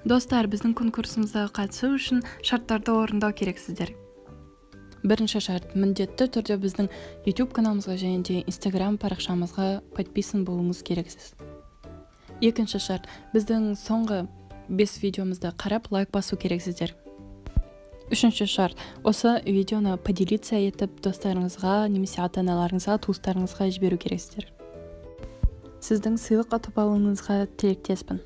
Достар, біздің конкурсымызға қатысу үшін шарттарды орындау керексіздер. Бірінші шарт, міндетті түрде біздің YouTube каналымызға және де Instagram парақшамызға подписан болуыңыз керексіз. Екінші шарт, біздің соңғы 5 видеомызды қарап лайк басу керексіздер. Үшінші шарт, осы видеоны поделиться етіп достарыңызға, немесе ата-аналарыңызға, туыстарыңызға жіберу керексіздер. Сіздің сыйлық ұтып алуыңызға тілектеспін.